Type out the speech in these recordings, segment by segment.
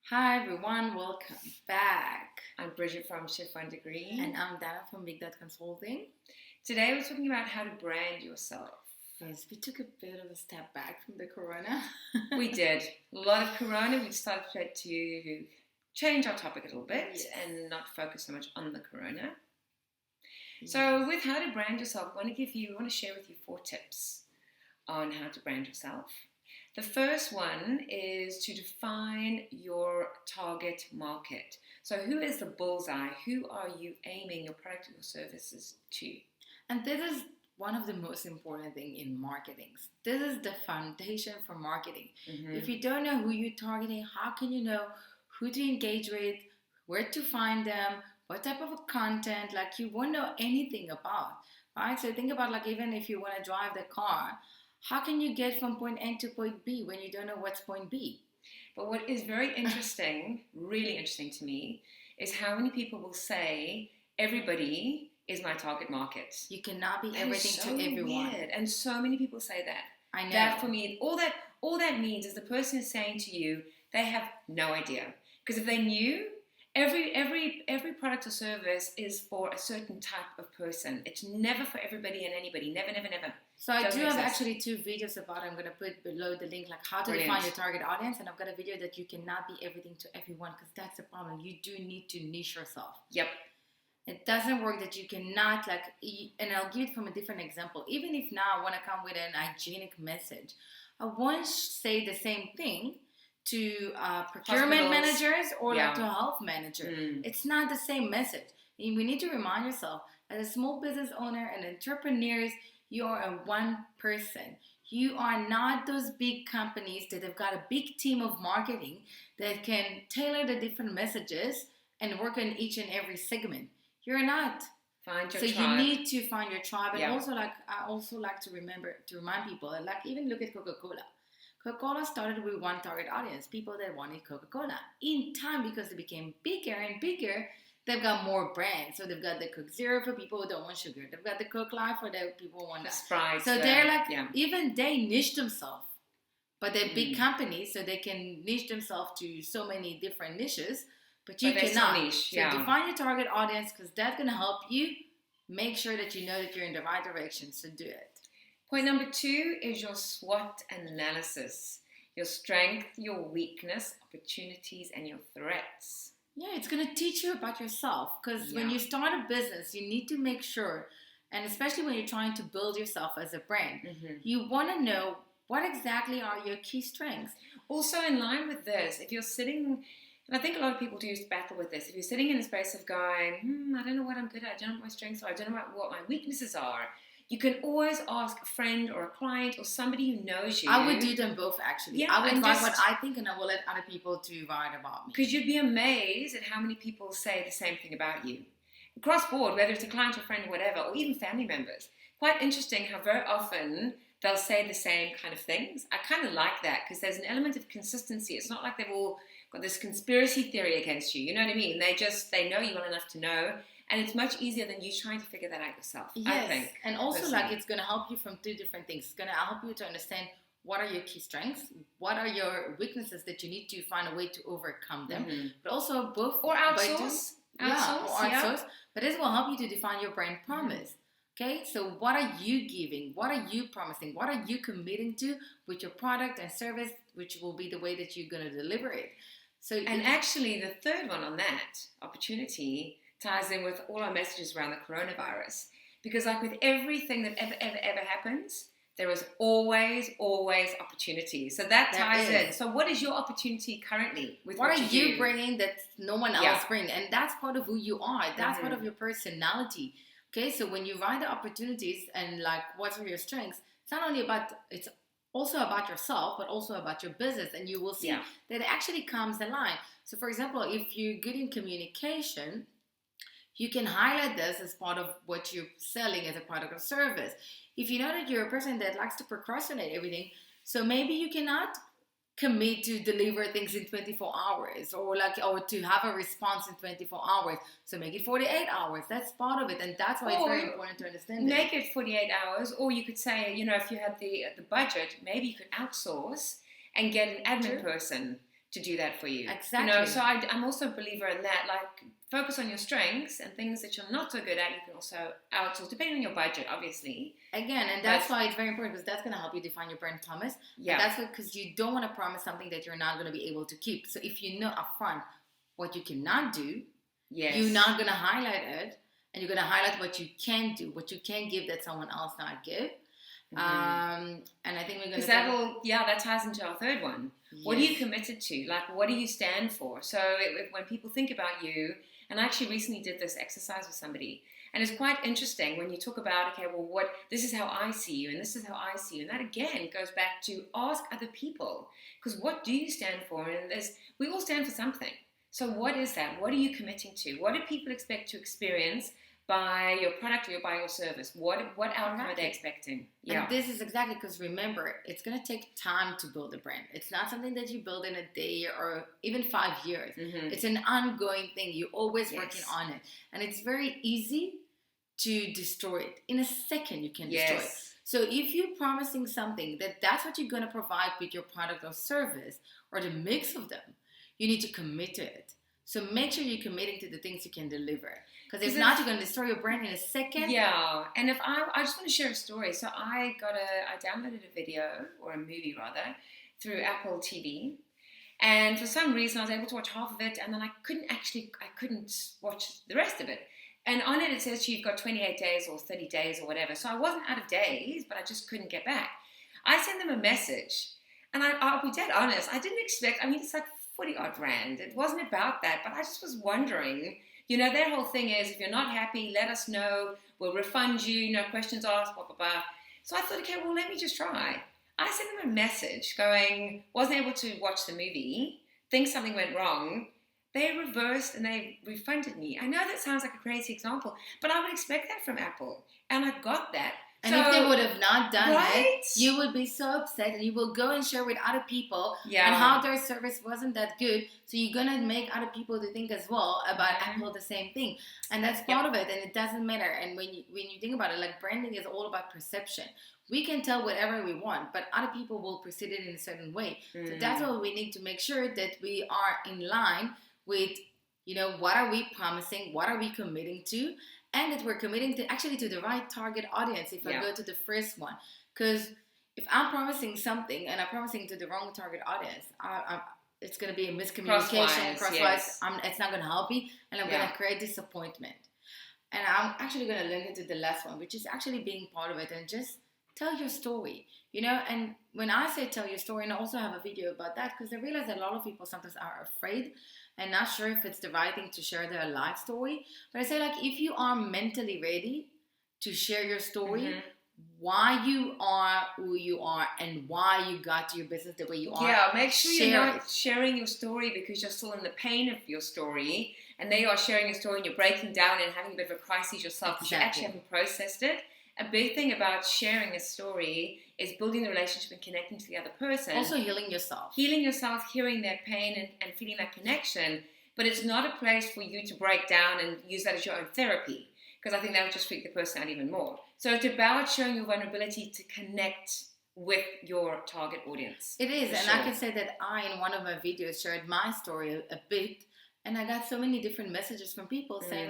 Hi everyone, welcome back. I'm Bridget from Shift One Degree. And I'm Dana from Big Dot Consulting. Today we're talking about how to brand yourself. Yes, we took a bit of a step back from the corona. We did. A lot of corona. We decided to change our topic a little bit and not focus so much on the corona. Yes. So with how to brand yourself, we want to share with you 4 tips on how to brand yourself. The first one is to define your target market. So who is the bullseye? Who are you aiming your product or services to? And this is one of the most important things in marketing. This is the foundation for marketing. Mm-hmm. If you don't know who you're targeting, how can you know who to engage with, where to find them, what type of content, you won't know anything about, right? So think about even if you want to drive the car, how can you get from point A to point B when you don't know what's point B? But what is very interesting, really interesting to me, is how many people will say, everybody is my target market. You cannot be everything to everyone. Weird. And so many people say that. I know. That for me, all that means is the person is saying to you, they have no idea. Because if they knew, every product or service is for a certain type of person. It's never for everybody and anybody. Never, never, never. So I do have actually 2 videos about it. I'm going to put below the link, how to define your target audience. And I've got a video that you cannot be everything to everyone, because that's the problem. You do need to niche yourself. Yep. It doesn't work that you cannot, and I'll give it from a different example. Even if now I want to come with an hygienic message, I won't say the same thing to procurement managers or to health manager. It's not the same message. And we need to remind yourself, as a small business owner and entrepreneurs, you are a one person. You are not those big companies that have got a big team of marketing that can tailor the different messages and work on each and every segment. You're not. Find your tribe. So you need to find your tribe. And I also like to remind people, even look at Coca-Cola. Coca-Cola started with one target audience, people that wanted Coca-Cola. In time, because they became bigger and bigger, they've got more brands. So they've got the Coke Zero for people who don't want sugar. They've got the Coke Life for the people who want that. Sprite. So they're even they niche themselves. But they're big companies, so they can niche themselves to so many different niches. But you cannot. Niche, so define your target audience, because that's going to help you make sure that you know that you're in the right direction. So do it. Point number 2 is your SWOT analysis. Your strength, your weakness, opportunities, and your threats. Yeah, it's going to teach you about yourself. Because when you start a business, you need to make sure, and especially when you're trying to build yourself as a brand, you want to know what exactly are your key strengths. Also, in line with this, if you're sitting... And I think a lot of people do battle with this. If you're sitting in a space of going, I don't know what I'm good at, I don't know what my strengths are, I don't know what my weaknesses are, you can always ask a friend or a client or somebody who knows you. I would do them both, actually. I would write what I think, and I will let other people to write about me. Because you'd be amazed at how many people say the same thing about you. Across board, whether it's a client or friend or whatever, or even family members. Quite interesting how very often they'll say the same kind of things. I kind of like that, because there's an element of consistency. It's not like they've all got this conspiracy theory against you. You know what I mean? They know you well enough to know. And it's much easier than you trying to figure that out yourself, I think. And also, it's going to help you from 2 different things. It's going to help you to understand what are your key strengths, what are your weaknesses that you need to find a way to overcome them. But also both... Or outsource. Outsource. But this will help you to define your brand promise. Okay, so what are you giving? What are you promising? What are you committing to with your product and service, which will be the way that you're going to deliver it? And actually, the third one on that opportunity ties in with all our messages around the coronavirus. Because with everything that ever happens, there is always opportunity. So that ties in. So what is your opportunity currently with what are you bringing that no one else brings? And that's part of who you are. That's part of your personality. Okay, so when you write the opportunities and what are your strengths, it's also about yourself, but also about your business. And you will see that it actually comes aligned. So for example, if you're good in communication, you can highlight this as part of what you're selling as a product or service. If you know that you're a person that likes to procrastinate everything, so maybe you cannot commit to deliver things in 24 hours or to have a response in 24 hours. So make it 48 hours. That's part of it. And that's why it's very important to understand Make it 48 hours. Or you could say, if you had the budget, maybe you could outsource and get an admin person to do that for you. Exactly. You know, so I'm also a believer in that. Like, focus on your strengths, and things that you're not so good at, you can also outsource, depending on your budget, obviously. Again, and that's why it's very important, because that's going to help you define your brand promise. Yeah. And that's because you don't want to promise something that you're not going to be able to keep. So if you know upfront what you cannot do, you're not going to highlight it, and you're going to highlight what you can do, what you can give that someone else not give. And I think we're going to that ties into our third one. Yes. What are you committed to? Like, what do you stand for? So when people think about you, and I actually recently did this exercise with somebody, and it's quite interesting when you talk about, okay, well, this is how I see you, and this is how I see you, and that again goes back to ask other people, because what do you stand for? And we all stand for something. So what is that? What are you committing to? What do people expect to experience by your product or by your service? What outcome are they expecting? Yeah. And this is exactly, because remember, it's going to take time to build a brand. It's not something that you build in a day or even 5 years. It's an ongoing thing. You're always working on it. And it's very easy to destroy it. In a second, you can destroy it. So if you're promising something that's what you're going to provide with your product or service, or the mix of them, you need to commit to it. So make sure you're committing to the things you can deliver. Because if not, you're going to destroy your brand in a second. Yeah. And if I just want to share a story. So I downloaded a video, or a movie rather, through Apple TV. And for some reason, I was able to watch half of it, and then I couldn't watch the rest of it. And on it says you've got 28 days or 30 days or whatever. So I wasn't out of days, but I just couldn't get back. I sent them a message, and I'll be dead honest, I didn't expect, it's like 40 odd rand. It wasn't about that, but I just was wondering, their whole thing is, if you're not happy, let us know, we'll refund you, no questions asked, blah, blah, blah. So I thought, okay, well, let me just try. I sent them a message going, wasn't able to watch the movie, think something went wrong. They reversed and they refunded me. I know that sounds like a crazy example, but I would expect that from Apple. And I got that. And if they would have not done it, you would be so upset, and you will go and share with other people and how their service wasn't that good. So you're going to make other people to think as well about Apple the same thing. And that's part of it, and it doesn't matter. And when you think about it, like, branding is all about perception. We can tell whatever we want, but other people will perceive it in a certain way. So that's why we need to make sure that we are in line with, what are we promising, what are we committing to, and that we're committing to the right target audience. If I go to the first one, because if I'm promising something and I'm promising to the wrong target audience, it's going to be a miscommunication. Crosswise, it's not going to help me, and I'm going to create disappointment. And I'm actually going to link it to the last one, which is actually being part of it and just tell your story. And when I say tell your story, and I also have a video about that, because I realize that a lot of people sometimes are afraid and not sure if it's the right thing to share their life story. But I say, like, if you are mentally ready to share your story, why you are who you are, and why you got to your business the way you are. Yeah, make sure you're not sharing your story because you're still in the pain of your story, and they are sharing your story and you're breaking down and having a bit of a crisis yourself because you actually haven't processed it. A big thing about sharing a story is building the relationship and connecting to the other person. Also healing yourself. Healing yourself, hearing their pain and feeling that connection. But it's not a place for you to break down and use that as your own therapy, because I think that would just freak the person out even more. So it's about showing your vulnerability to connect with your target audience. It is. And I can say that I, in one of my videos, shared my story a bit, and I got so many different messages from people saying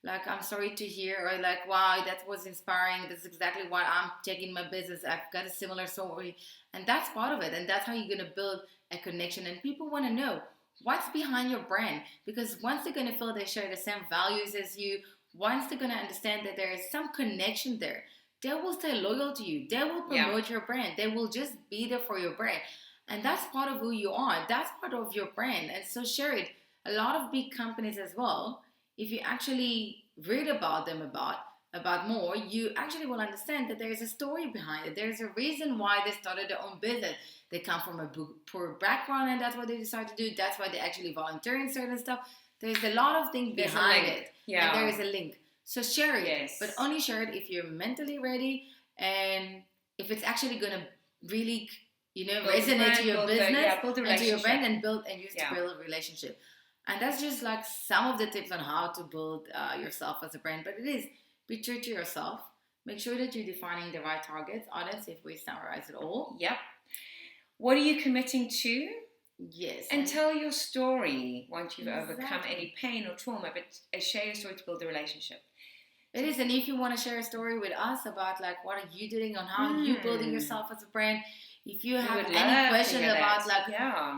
like, I'm sorry to hear, or like, wow, that was inspiring. That's exactly why I'm taking my business. I've got a similar story. And that's part of it. And that's how you're going to build a connection. And people want to know what's behind your brand. Because once they're going to feel they share the same values as you, once they're going to understand that there is some connection there, they will stay loyal to you. They will promote your brand. They will just be there for your brand. And that's part of who you are. That's part of your brand. And so share it. A lot of big companies as well, if you actually read about them about more, you actually will understand that there's a story behind it. There's a reason why they started their own business. They come from a poor background, and that's what they decided to do. That's why they actually volunteer in certain stuff. There's a lot of things behind it. Yeah. And there is a link. So share it. But only share it if you're mentally ready, and if it's actually going to really, resonate to your business and to your brand, and use to build a relationship. And that's just like some of the tips on how to build yourself as a brand. But it is, be true to yourself. Make sure that you're defining the right targets, audience, if we summarize it all. Yep. What are you committing to? Yes. And tell your story once you've overcome any pain or trauma, but share your story to build a relationship. It is, and if you want to share a story with us about like what are you doing on how you building yourself as a brand, if you have any question about like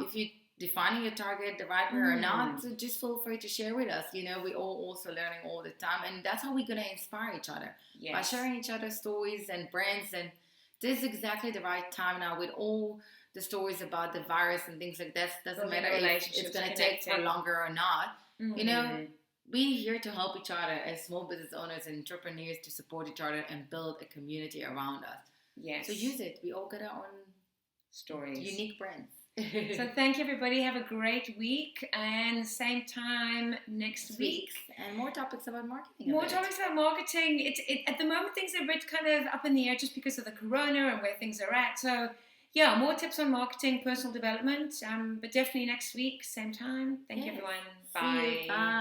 if you defining your target the right way or not, so just feel free to share with us. You know, we all also learning all the time, and that's how we're gonna inspire each other by sharing each other's stories and brands. And this is exactly the right time now with all the stories about the virus and things like that. Doesn't matter if it's gonna take for longer or not. You know. We're here to help each other as small business owners and entrepreneurs to support each other and build a community around us. Yes. So use it. We all got our own stories, unique brands. So thank you, everybody. Have a great week, and same time next week. And more topics about marketing. More topics about marketing. At the moment things are a bit kind of up in the air just because of the corona and where things are at. So yeah, more tips on marketing, personal development. But definitely next week, same time. Thank you, everyone. Bye.